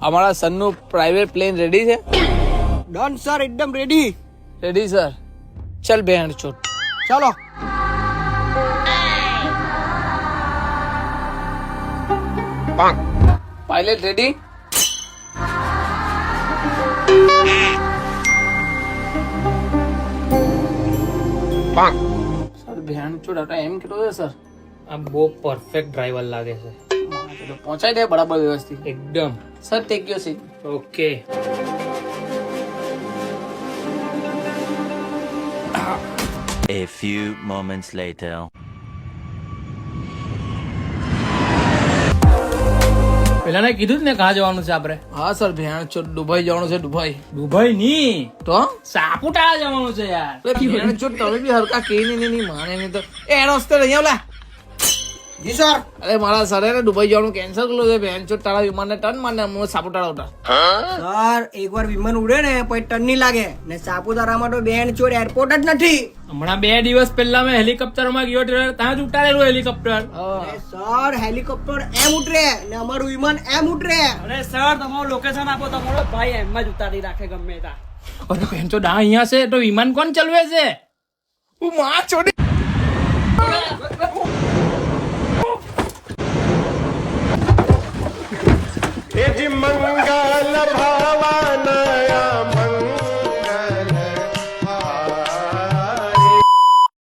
અમારા સનનું private plane ready છે? Done sir, એકદમ રેડી. Ready sir. ચલ બેન છોડ. ચાલો. Pilot ready? સર બેન છોડ આપણે એમ કેટલો છે સર? આ બહુ પરફેક્ટ ડ્રાઈવર લાગે છે. પહોંચાઈ દે બરાબર વ્યવસ્થિત. એકદમ sir take your seat. Okay. A few moments later. પેલાને કીધું જ ને કાં જવાનું છે આપણે? હા સર ભેણ છોડ દુબઈ જવાનું છે. દુબઈ ની તો સાપુતારા જવાનું છે યાર. ભેણ છોડ તમે બી હરકા કઈ નહીં માને નહીં તો એનો રસ્તે નહીં આવલા. જી સર. અરે મારા સરે ને દુબઈ જવાનું કેન્સલ કર્યું છે. ભેણ છોડ તારા વિમાનને ટર્ન મારને હું સાપુતારા ઉતાર. સર, એકવાર વિમાન ઉડે ને પછી ટર્ન નહીં લાગે ને. સાપુતારામાં તો બેન ચોર એરપોર્ટ જ નથી. હમણાં 2 દિવસ પહેલા મેં હેલિકોપ્ટરમાં ગયો ત્યાં જ ઉતારેલું હેલિકોપ્ટર. અરે સર, હેલિકોપ્ટર એમ ઉતરે ને અમારું વિમાન એમ ઉતરે. અરે સર, તમારું લોકેશન આપો, તમારો ભાઈ એમ જ ઉતારી રાખે ગમે ત્યાં. અરે પેન્ચો દા અહીંયા છે તો વિમાન કોણ ચલવે છે? હું માં છોડી મંગલ ભાવાના